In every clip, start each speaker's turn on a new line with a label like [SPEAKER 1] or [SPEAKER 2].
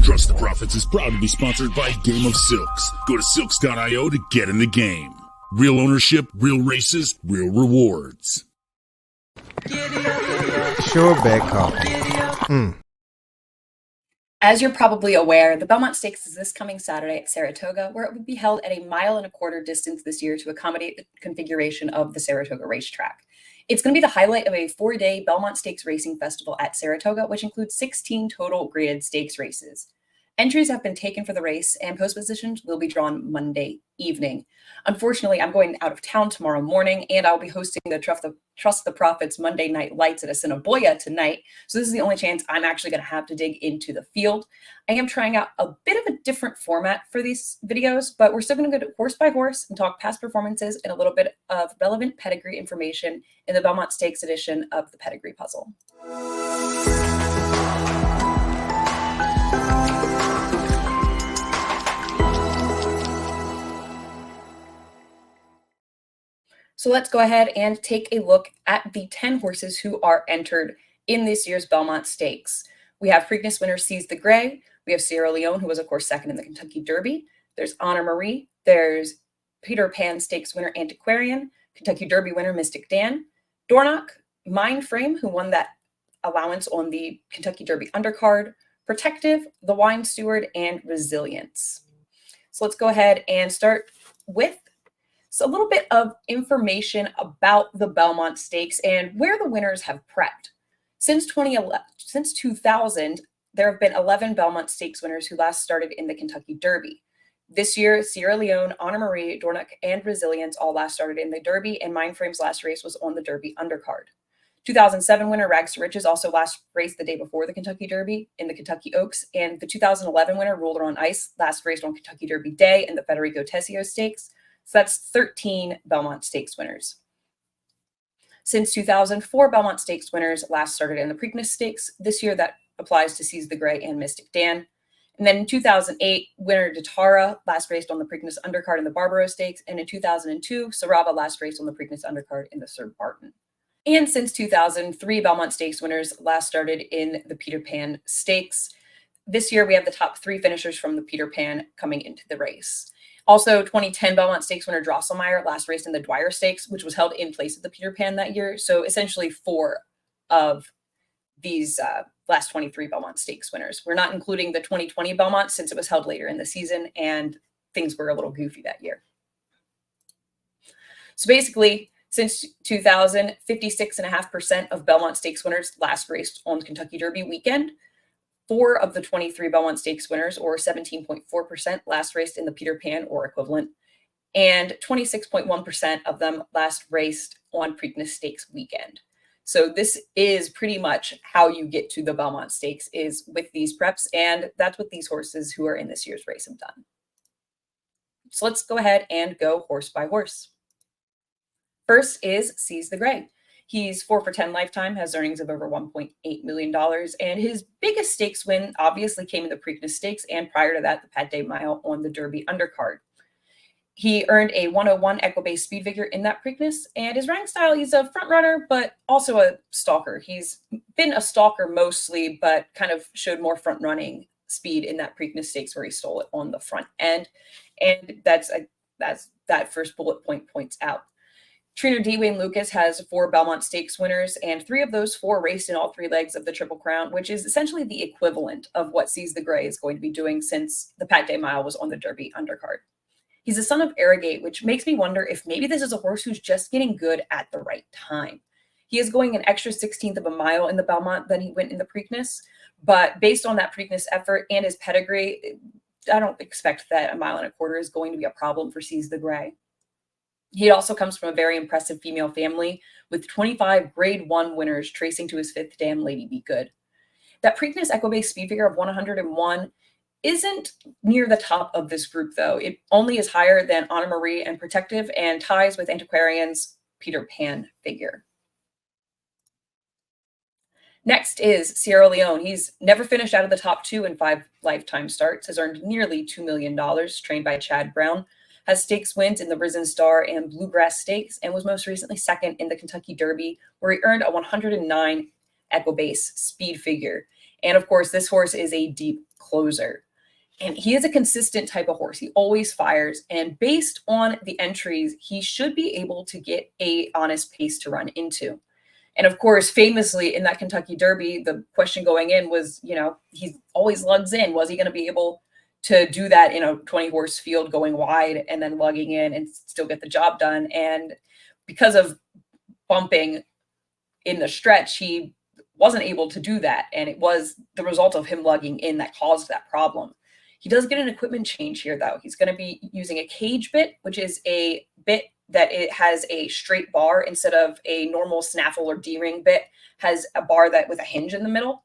[SPEAKER 1] Trust the Profits is proud to be sponsored by Game of Silks. Go to silks.io to get in the game. Real ownership, real races, real rewards.
[SPEAKER 2] Sure bag coffee.
[SPEAKER 3] As you're probably aware, the Belmont Stakes is this coming Saturday at Saratoga, where it will be held at a 1.25 mile distance this year to accommodate the configuration of the Saratoga racetrack. It's going to be the highlight of a 4-day Belmont Stakes racing festival at Saratoga, which includes 16 total graded stakes races. Entries have been taken for the race, and post positions will be drawn Monday evening. Unfortunately, I'm going out of town tomorrow morning, and I'll be hosting the Trust the Profits Monday Night Lights at Assiniboia tonight. So this is the only chance I'm actually going to have to dig into the field. I am trying out a bit of a different format for these videos, but we're still going to go horse by horse and talk past performances and a little bit of relevant pedigree information in the Belmont Stakes edition of the Pedigree Puzzle. So let's go ahead and take a look at the 10 horses who are entered in this year's Belmont Stakes. We have Preakness winner Seize the Grey. We have Sierra Leone, who was, of course, second in the Kentucky Derby. There's Honor Marie. There's Peter Pan Stakes winner Antiquarian. Kentucky Derby winner Mystic Dan. Dornoch, Mind Frame, who won that allowance on the Kentucky Derby undercard. Protective, The Wine Steward, and Resilience. So let's go ahead and start with a little bit of information about the Belmont Stakes and where the winners have prepped. Since 2000, there have been 11 Belmont Stakes winners who last started in the Kentucky Derby. This year, Sierra Leone, Honor Marie, Dornoch, and Resilience all last started in the Derby, and Mindframe's last race was on the Derby undercard. 2007 winner Rags to Riches also last raced the day before the Kentucky Derby in the Kentucky Oaks, and the 2011 winner Roller on Ice last raced on Kentucky Derby Day in the Federico Tessio Stakes. So that's 13 Belmont Stakes winners. Since 2004, Belmont Stakes winners last started in the Preakness Stakes. This year, that applies to Seize the Grey and Mystic Dan. And then in 2008, winner Datara last raced on the Preakness undercard in the Barbaro Stakes. And in 2002, Sarava last raced on the Preakness undercard in the Sir Barton. And since 2003, Belmont Stakes winners last started in the Peter Pan Stakes. This year, we have the top 3 finishers from the Peter Pan coming into the race. Also, 2010 Belmont Stakes winner Drosselmeyer last raced in the Dwyer Stakes, which was held in place of the Peter Pan that year. So essentially 4 of these last 23 Belmont Stakes winners. We're not including the 2020 Belmont since it was held later in the season and things were a little goofy that year. So basically, since 2000, 56.5% of Belmont Stakes winners last raced on Kentucky Derby weekend. 4 of the 23 Belmont Stakes winners, or 17.4%, last raced in the Peter Pan or equivalent, and 26.1% of them last raced on Preakness Stakes weekend. So this is pretty much how you get to the Belmont Stakes, is with these preps, and that's what these horses who are in this year's race have done. So let's go ahead and go horse by horse. First is Seize the Grey. He's 4 for 10 lifetime, has earnings of over $1.8 million, and his biggest stakes win obviously came in the Preakness Stakes, and prior to that, the Pat Day Mile on the Derby undercard. He earned a 101 Equibase speed figure in that Preakness, and his riding style, he's a front runner, but also a stalker. He's been a stalker mostly, but kind of showed more front running speed in that Preakness Stakes where he stole it on the front end, and that's that first bullet point points out. Trainer D. Wayne Lucas has 4 Belmont Stakes winners, and 3 of those 4 raced in all 3 legs of the Triple Crown, which is essentially the equivalent of what Seize the Grey is going to be doing since the Pat Day Mile was on the Derby undercard. He's a son of Arrogate, which makes me wonder if maybe this is a horse who's just getting good at the right time. He is going an extra 16th of a mile in the Belmont than he went in the Preakness, but based on that Preakness effort and his pedigree, I don't expect that 1.25 miles is going to be a problem for Seize the Grey. He also comes from a very impressive female family with 25 Grade 1 winners tracing to his 5th dam, Lady Be Good. That Preakness Equibase speed figure of 101 isn't near the top of this group, though. It only is higher than Honor Marie and Protective and ties with Antiquarian's Peter Pan figure. Next is Sierra Leone. He's never finished out of the top 2 in 5 lifetime starts, has earned nearly $2 million, trained by Chad Brown, has stakes wins in the Risen Star and Bluegrass Stakes, and was most recently second in the Kentucky Derby, where he earned a 109 Equibase speed figure. And of course, this horse is a deep closer. And he is a consistent type of horse. He always fires. And based on the entries, he should be able to get a honest pace to run into. And of course, famously in that Kentucky Derby, the question going in was, he always lugs in. Was he going to be able to do that in a 20-horse field going wide and then lugging in and still get the job done? And because of bumping in the stretch, he wasn't able to do that. And it was the result of him lugging in that caused that problem. He does get an equipment change here, though. He's going to be using a cage bit, which is a bit that it has a straight bar instead of a normal snaffle or D-ring bit, has a bar that with a hinge in the middle.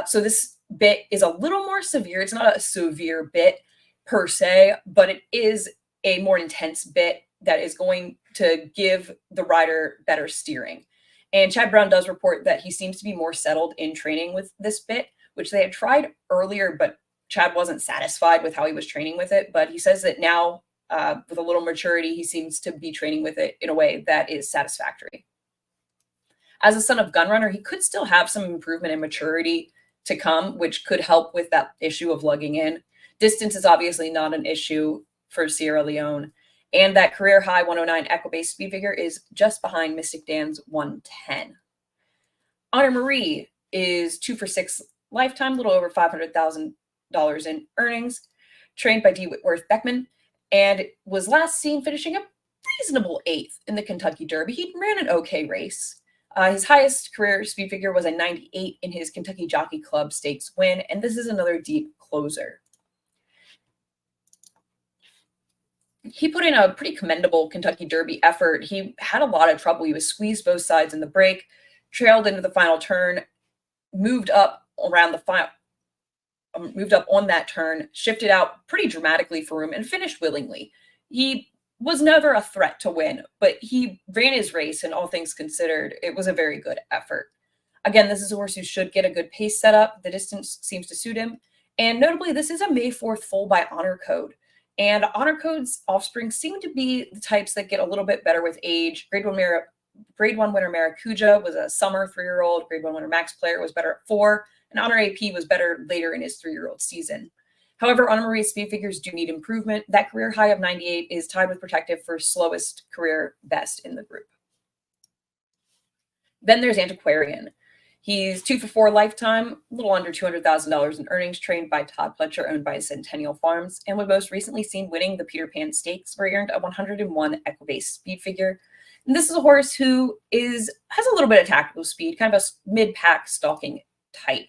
[SPEAKER 3] So this bit is a little more severe. It's not a severe bit per se, but it is a more intense bit that is going to give the rider better steering. And Chad Brown does report that he seems to be more settled in training with this bit, which they had tried earlier, but Chad wasn't satisfied with how he was training with it. But he says that now, with a little maturity, he seems to be training with it in a way that is satisfactory. As a son of Gunrunner, he could still have some improvement in maturity to come, which could help with that issue of lugging in. Distance is obviously not an issue for Sierra Leone. And that career high 109 Equibase speed figure is just behind Mystic Dan's 110. Honor Marie is 2 for 6 lifetime, a little over $500,000 in earnings, trained by D. Whitworth Beckman, and was last seen finishing a reasonable 8th in the Kentucky Derby. He ran an okay race. His highest career speed figure was a 98 in his Kentucky Jockey Club Stakes win, and this is another deep closer. He put in a pretty commendable Kentucky Derby effort. He had a lot of trouble. He was squeezed both sides in the break, trailed into the final turn, moved up around the final, moved up on that turn, shifted out pretty dramatically for room, and finished willingly. He was never a threat to win, but he ran his race, and all things considered, it was a very good effort. Again, this is a horse who should get a good pace set up. The distance seems to suit him. And notably, this is a May 4th foal by Honor Code. And Honor Code's offspring seem to be the types that get a little bit better with age. Grade 1 winner Maracuja was a summer 3-year-old. Grade 1 winner Max Player was better at 4. And Honor AP was better later in his 3-year-old season. However, Honor Marie's speed figures do need improvement. That career high of 98 is tied with Protective for slowest career best in the group. Then there's Antiquarian. He's 2 for 4 lifetime, a little under $200,000 in earnings, trained by Todd Pletcher, owned by Centennial Farms, and was most recently seen winning the Peter Pan Stakes, where he earned a 101 Equibase speed figure. And this is a horse who has a little bit of tactical speed, kind of a mid-pack stalking type.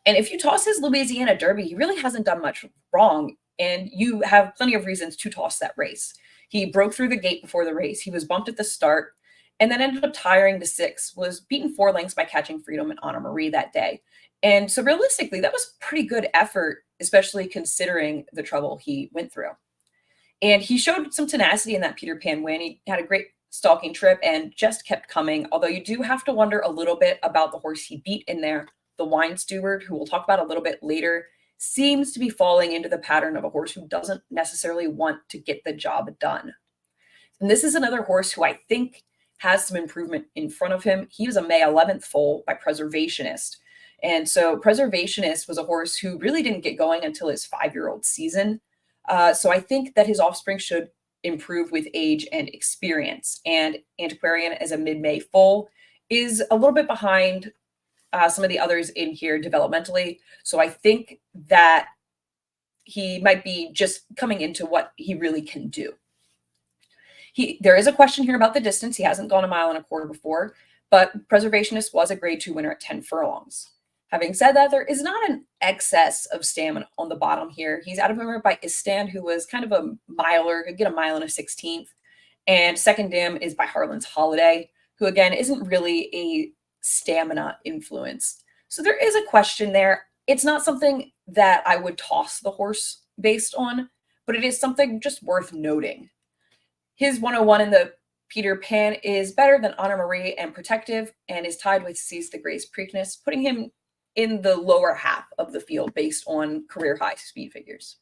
[SPEAKER 3] And if you toss his Louisiana Derby, he really hasn't done much wrong, and you have plenty of reasons to toss that race. He broke through the gate before the race. He was bumped at the start, and then ended up tiring to 6, was beaten 4 lengths by Catching Freedom and Honor Marie that day. And so realistically, that was pretty good effort, especially considering the trouble he went through. And he showed some tenacity in that Peter Pan win. He had a great stalking trip and just kept coming, although you do have to wonder a little bit about the horse he beat in there. The Wine Steward, who we'll talk about a little bit later, seems to be falling into the pattern of a horse who doesn't necessarily want to get the job done. And this is another horse who I think has some improvement in front of him. He was a May 11th foal by Preservationist. And so Preservationist was a horse who really didn't get going until his 5-year-old season. So I think that his offspring should improve with age and experience. And Antiquarian, as a mid-May foal, is a little bit behind some of the others in here developmentally. So I think that he might be just coming into what he really can do. There is a question here about the distance. He hasn't gone 1.25 miles before, but Preservationist was a grade 2 winner at 10 furlongs. Having said that, there is not an excess of stamina on the bottom here. He's out of number by Istan, who was kind of a miler, could get 1 mile and a 16th. And second dam is by Harlan's Holiday, who again isn't really a stamina influence. So there is a question there. It's not something that I would toss the horse based on, but it is something just worth noting. His 101 in the Peter Pan is better than Honor Marie and Protective, and is tied with Seize the Grace Preakness, putting him in the lower half of the field based on career high speed figures.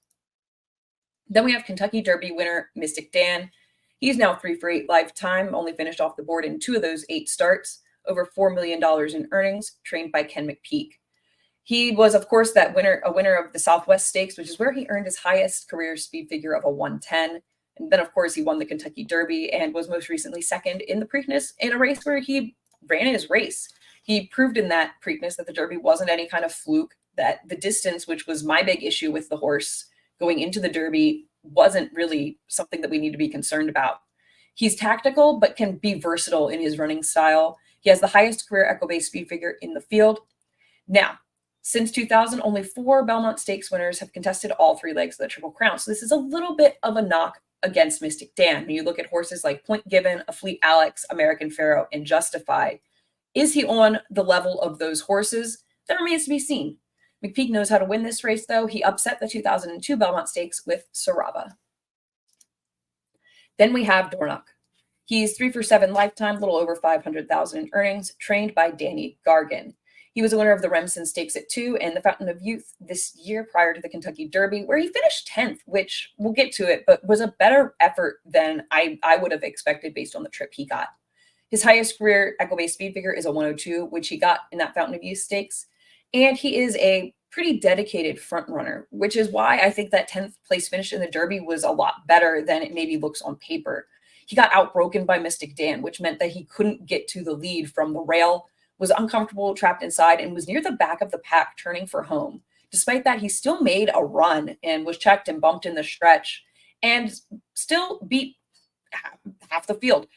[SPEAKER 3] Then we have Kentucky Derby winner Mystic Dan. He's now 3 for 8 lifetime, only finished off the board in 2 of those 8 starts, over $4 million in earnings, trained by Ken McPeak. He was, of course, a winner of the Southwest Stakes, which is where he earned his highest career speed figure of a 110. And then, of course, he won the Kentucky Derby and was most recently second in the Preakness in a race where he ran his race. He proved in that Preakness that the Derby wasn't any kind of fluke, that the distance, which was my big issue with the horse going into the Derby, wasn't really something that we need to be concerned about. He's tactical, but can be versatile in his running style. He has the highest career equibase speed figure in the field. Now, since 2000, only 4 Belmont Stakes winners have contested all 3 legs of the Triple Crown. So this is a little bit of a knock against Mystic Dan. When you look at horses like Point Given, A Fleet Alex, American Pharaoh, and Justify, is he on the level of those horses? That remains to be seen. McPeak knows how to win this race, though. He upset the 2002 Belmont Stakes with Sarava. Then we have Dornoch. He's 3 for 7 lifetime, a little over 500,000 in earnings, trained by Danny Gargan. He was a winner of the Remsen Stakes at 2 and the Fountain of Youth this year prior to the Kentucky Derby, where he finished 10th, which we'll get to it, but was a better effort than I would have expected based on the trip he got. His highest career equibase speed figure is a 102, which he got in that Fountain of Youth Stakes. And he is a pretty dedicated front runner, which is why I think that 10th place finish in the Derby was a lot better than it maybe looks on paper. He got outbroken by Mystic Dan, which meant that he couldn't get to the lead from the rail, was uncomfortable, trapped inside, and was near the back of the pack turning for home. Despite that, he still made a run and was checked and bumped in the stretch and still beat half the field.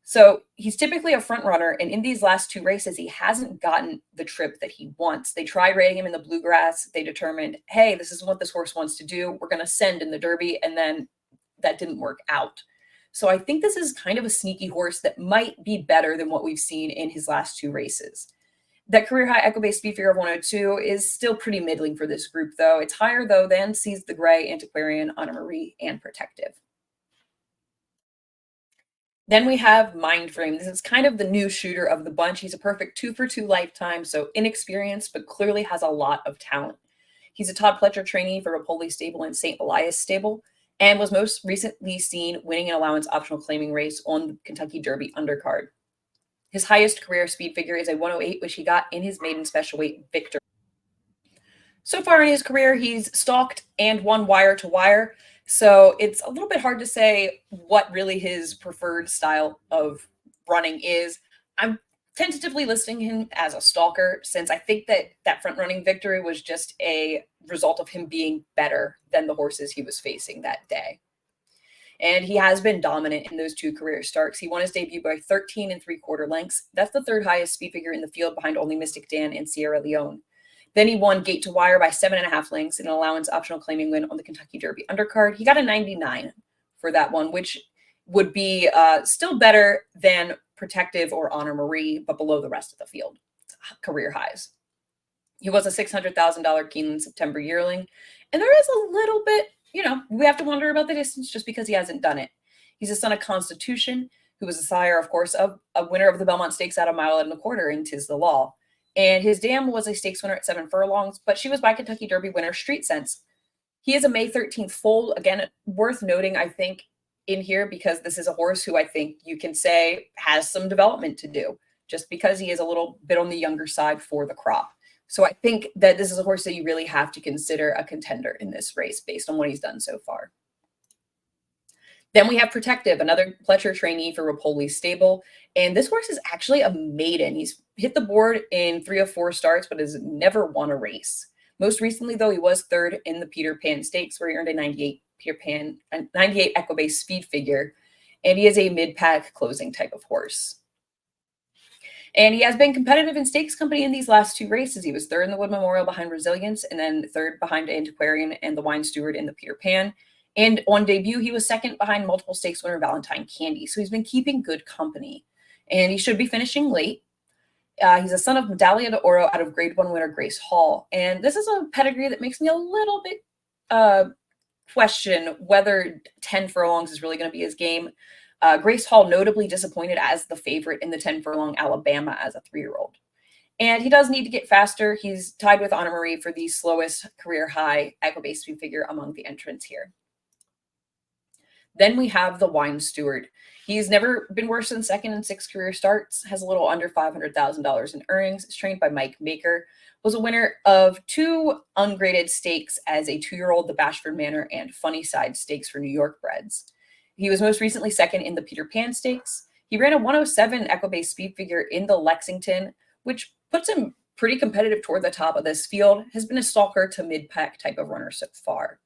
[SPEAKER 3] So he's typically a front runner, and in these last 2 races, he hasn't gotten the trip that he wants. They tried rating him in the Bluegrass. They determined, hey, this is what this horse wants to do. We're going to send in the Derby, and then that didn't work out. So I think this is kind of a sneaky horse that might be better than what we've seen in his last 2 races. That career high equibase speed figure of 102 is still pretty middling for this group, though. It's higher, though, than Seize the Gray, Antiquarian, Honor Marie, and Protective. Then we have Mindframe. This is kind of the new shooter of the bunch. He's a perfect 2 for 2 lifetime, so inexperienced, but clearly has a lot of talent. He's a Todd Pletcher trainee for Rapoli Stable and St. Elias Stable, and was most recently seen winning an allowance optional claiming race on the Kentucky Derby undercard. His highest career speed figure is a 108, which he got in his maiden special weight victory. So far in his career, he's stalked and won wire to wire. So it's a little bit hard to say what really his preferred style of running is. I'm tentatively listing him as a stalker, since I think that front running victory was just a result of him being better than the horses he was facing that day. And he has been dominant in those 2 career starts. He won his debut by 13 3/4 lengths. That's the 3rd highest speed figure in the field behind only Mystic Dan and Sierra Leone. Then he won gate to wire by 7.5 lengths in an allowance optional claiming win on the Kentucky Derby undercard. He got a 99 for that one, which would be still better than Protective or Honor Marie, but below the rest of the field. Career highs. He was a $600,000 Keeneland September yearling. And there is a little bit, we have to wonder about the distance just because he hasn't done it. He's a son of Constitution, who was the sire, of course, of a winner of the Belmont Stakes at a 1.25 miles in 'Tis the Law. And his dam was a stakes winner at 7 furlongs, but she was by Kentucky Derby winner Street Sense. He is a May 13th foal. Again, worth noting, I think, in here, because this is a horse who I think you can say has some development to do, just because he is a little bit on the younger side for the crop. So I think that this is a horse that you really have to consider a contender in this race based on what he's done so far. Then we have Protective, another Pletcher trainee for Rapoli Stable. And this horse is actually a maiden. He's hit the board in 3 of 4 starts, but has never won a race. Most recently, though, he was 3rd in the Peter Pan Stakes, where he earned a 98 equibase speed figure. And he is a mid-pack closing type of horse. And he has been competitive in stakes company in these last 2 races. He was 3rd in the Wood Memorial behind Resilience, and then 3rd behind Antiquarian and the Wine Steward in the Peter Pan. And on debut, he was 2nd behind multiple stakes winner Valentine Candy. So he's been keeping good company. And he should be finishing late. He's a son of Medaglia de Oro out of Grade 1 winner Grace Hall. And this is a pedigree that makes me a little bit question whether 10 furlongs is really going to be his game. Grace Hall notably disappointed as the favorite in the 10 furlong Alabama as a 3-year-old. And he does need to get faster. He's tied with Honor Marie for the slowest career high equibase speed figure among the entrants here. Then we have the Wine Steward. He's never been worse than second in 6 career starts, has a little under $500,000 in earnings, is trained by Mike Maker, was a winner of 2 ungraded stakes as a 2-year-old, the Bashford Manor and Funny Side Stakes for New York breds. He was most recently second in the Peter Pan Stakes. He ran a 107 equibase speed figure in the Lexington, which puts him pretty competitive toward the top of this field, has been a stalker to mid-pack type of runner so far.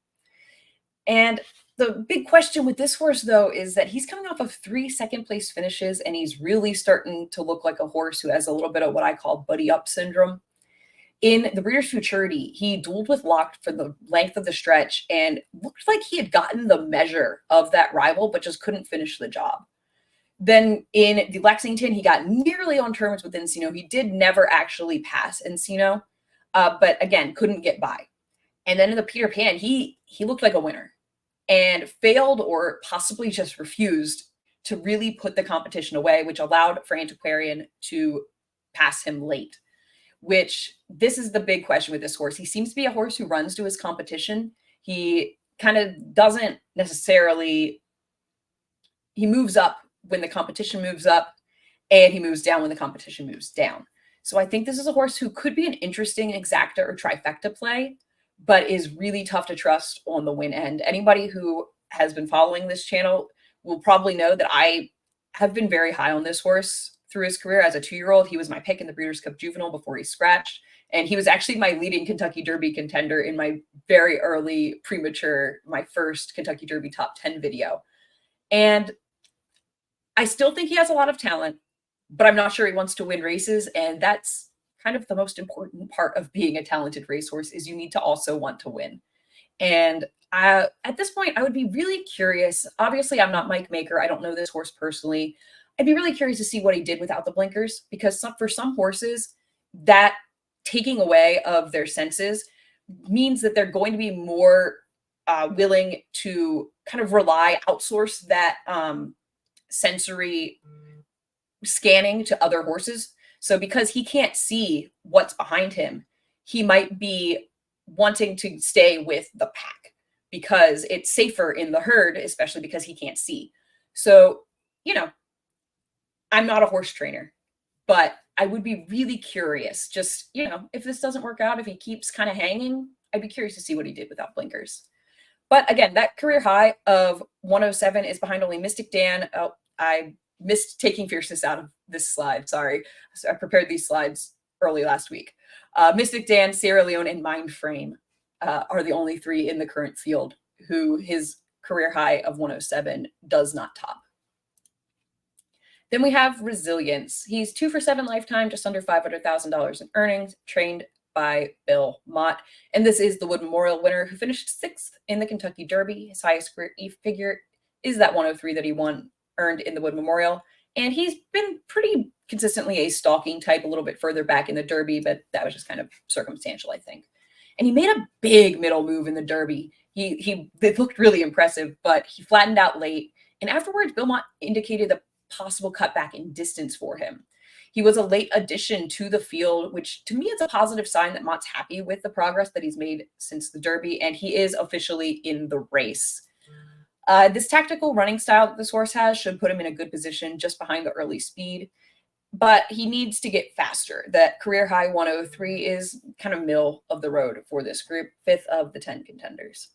[SPEAKER 3] And the big question with this horse, though, is that he's coming off of 3 second-place finishes, and he's really starting to look like a horse who has a little bit of what I call buddy-up syndrome. In the Breeders' Futurity, he dueled with Locked for the length of the stretch and looked like he had gotten the measure of that rival, but just couldn't finish the job. Then in the Lexington, he got nearly on terms with Encino. He did never actually pass Encino, but again, couldn't get by. And then in the Peter Pan, he looked like a winner and failed or possibly just refused to really put the competition away, which allowed for Antiquarian to pass him late, which this is the big question with this horse. He seems to be a horse who runs to his competition. He kind of doesn't necessarily, he moves up when the competition moves up, and he moves down when the competition moves down. So I think this is a horse who could be an interesting exacta or trifecta play, but is really tough to trust on the win end. Anybody who has been following this channel will probably know that I have been very high on this horse through his career. As a 2-year-old, he was my pick in the Breeders' Cup Juvenile before he scratched, and he was actually my leading Kentucky Derby contender in my very early premature, my first Kentucky Derby top 10 video. And I still think he has a lot of talent, but I'm not sure he wants to win races. And that's kind of the most important part of being a talented racehorse, is you need to also want to win. And at this point, I would be really curious. Obviously, I'm not Mike Maker. I don't know this horse personally. I'd be really curious to see what he did without the blinkers, because for some horses, that taking away of their senses means that they're going to be more willing to kind of outsource that sensory scanning to other horses. So because he can't see what's behind him, he might be wanting to stay with the pack because it's safer in the herd, especially because he can't see. So, I'm not a horse trainer, but I would be really curious, just, if this doesn't work out, if he keeps kind of hanging, I'd be curious to see what he did without blinkers. But again, that career high of 107 is behind only Mystic Dan. Oh, I missed taking Fierceness out of this slide. Sorry. So I prepared these slides early last week. Mystic Dan, Sierra Leone, and Mindframe are the only 3 in the current field who his career high of 107 does not top. Then we have Resilience. He's 2 for 7 lifetime, just under $500,000 in earnings, trained by Belmont. And this is the Wood Memorial winner who finished 6th in the Kentucky Derby. His highest career figure is that 103 that he earned in the Wood Memorial. And he's been pretty consistently a stalking type a little bit further back in the Derby, but that was just kind of circumstantial, I think. And he made a big middle move in the Derby. It looked really impressive, but he flattened out late. And afterwards, Belmont indicated a possible cutback in distance for him. He was a late addition to the field, which to me is a positive sign that Mott's happy with the progress that he's made since the Derby, and he is officially in the race. This tactical running style that this horse has should put him in a good position just behind the early speed, but he needs to get faster. That career high 103 is kind of middle of the road for this group, 5th of the 10 contenders.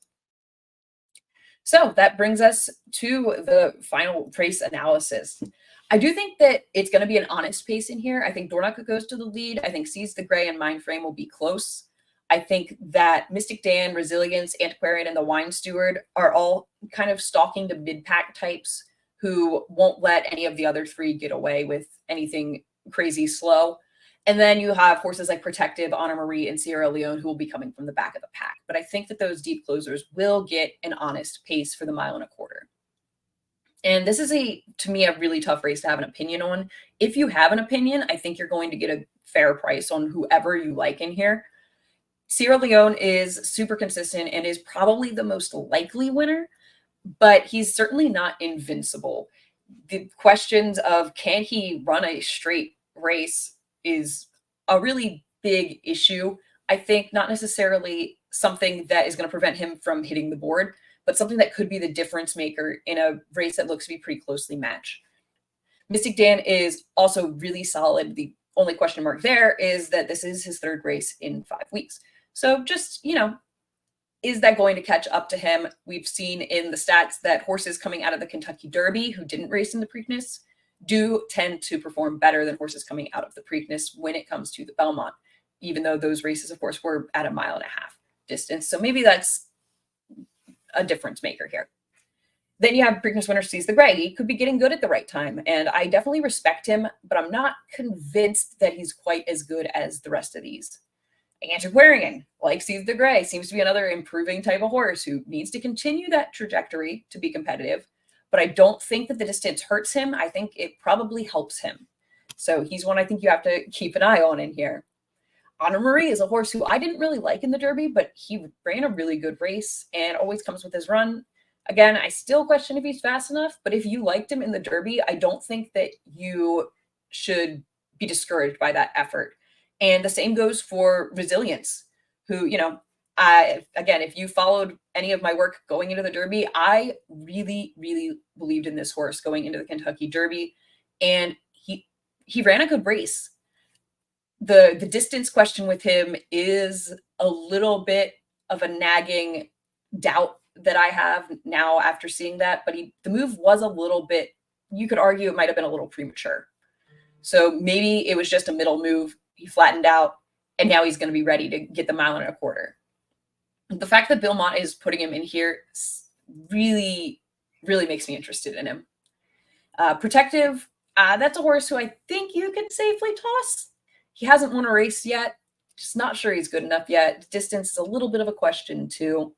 [SPEAKER 3] So that brings us to the final race analysis. I do think that it's going to be an honest pace in here. I think Dornoch goes to the lead. I think Seize the Gray and Mindframe will be close. I think that Mystic Dan, Resilience, Antiquarian, and the Wine Steward are all kind of stalking to mid-pack types who won't let any of the other 3 get away with anything crazy slow. And then you have horses like Protective, Honor Marie, and Sierra Leone who will be coming from the back of the pack. But I think that those deep closers will get an honest pace for the 1.25 miles. And this is, to me, a really tough race to have an opinion on. If you have an opinion, I think you're going to get a fair price on whoever you like in here. Sierra Leone is super consistent and is probably the most likely winner, but he's certainly not invincible. The questions of can he run a straight race is a really big issue. I think not necessarily something that is going to prevent him from hitting the board, but something that could be the difference maker in a race that looks to be pretty closely matched. Mystic Dan is also really solid. The only question mark there is that this is his third race in 5 weeks. So just, is that going to catch up to him? We've seen in the stats that horses coming out of the Kentucky Derby who didn't race in the Preakness do tend to perform better than horses coming out of the Preakness when it comes to the Belmont, even though those races, of course, were at a 1.5 mile distance. So maybe that's a difference maker here. Then you have Preakness winner Seize the Gray. He could be getting good at the right time, and I definitely respect him, but I'm not convinced that he's quite as good as the rest of these. Antiquarian, like Seize the Gray, seems to be another improving type of horse who needs to continue that trajectory to be competitive, but I don't think that the distance hurts him. I think it probably helps him. So he's one I think you have to keep an eye on in here. Honor Marie is a horse who I didn't really like in the Derby, but he ran a really good race and always comes with his run. Again, I still question if he's fast enough, but if you liked him in the Derby, I don't think that you should be discouraged by that effort. And the same goes for Resilience, who, again, if you followed any of my work going into the Derby, I really, really believed in this horse going into the Kentucky Derby, and he ran a good race. The distance question with him is a little bit of a nagging doubt that I have now after seeing that, but the move was a little bit, you could argue it might have been a little premature. So maybe it was just a middle move. He flattened out, and now he's going to be ready to get the 1.25 miles. The fact that Belmont is putting him in here really, really makes me interested in him. Protective, that's a horse who I think you can safely toss. He hasn't won a race yet. Just not sure he's good enough yet. Distance is a little bit of a question too.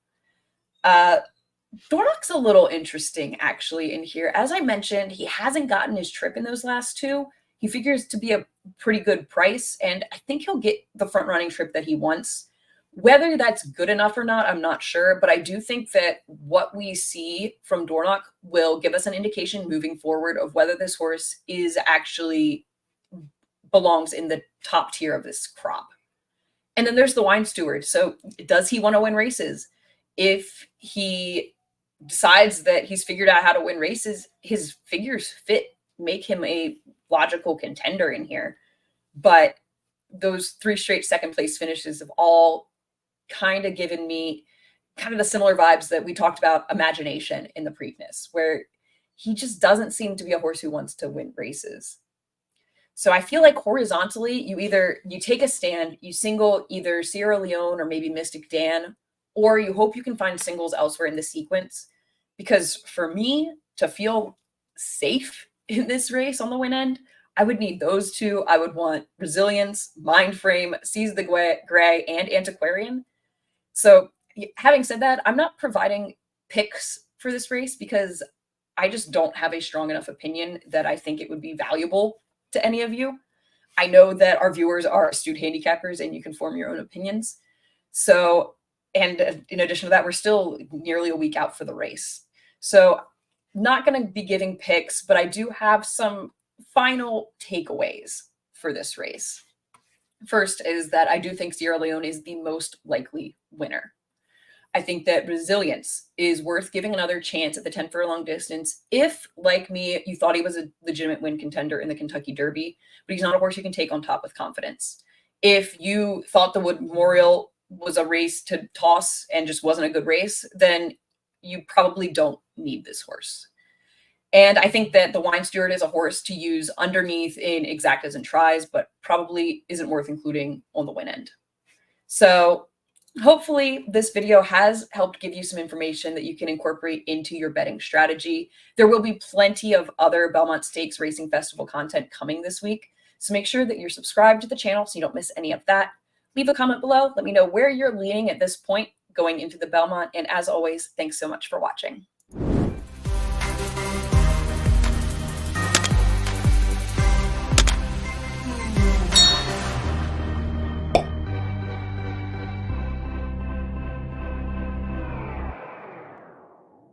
[SPEAKER 3] Dornock's a little interesting actually in here. As I mentioned, he hasn't gotten his trip in those last 2. He figures to be a pretty good price, and I think he'll get the front running trip that he wants. Whether that's good enough or not, I'm not sure, but I do think that what we see from Dornock will give us an indication moving forward of whether this horse is actually belongs in the top tier of this crop. And then there's the Wine Steward. So does he want to win races? If he decides that he's figured out how to win races, his figures fit, make him a logical contender in here. But those 3 straight second place finishes have all kind of given me kind of the similar vibes that we talked about Imagination in the Preakness, where he just doesn't seem to be a horse who wants to win races. So I feel like horizontally, you take a stand, you single either Sierra Leone or maybe Mystic Dan, or you hope you can find singles elsewhere in the sequence. Because for me to feel safe in this race on the win end, I would need those 2. I would want Resilience, Mind Frame, Seize the Gray, and Antiquarian. So having said that, I'm not providing picks for this race because I just don't have a strong enough opinion that I think it would be valuable to any of you. I know that our viewers are astute handicappers and you can form your own opinions. So, and in addition to that, we're still nearly a week out for the race. So not going to be giving picks, but I do have some final takeaways for this race. First is that I do think Sierra Leone is the most likely winner. I think that Resilience is worth giving another chance at the 10 furlong distance if, like me, you thought he was a legitimate win contender in the Kentucky Derby, but he's not a horse you can take on top with confidence. If you thought the Wood Memorial was a race to toss and just wasn't a good race, then you probably don't need this horse. And I think that the Wine Steward is a horse to use underneath in exactas and tries, but probably isn't worth including on the win end. So hopefully this video has helped give you some information that you can incorporate into your betting strategy. There will be plenty of other Belmont Stakes Racing Festival content coming this week. So make sure that you're subscribed to the channel so you don't miss any of that. Leave a comment below. Let me know where you're leaning at this point going into the Belmont. And as always, thanks so much for watching.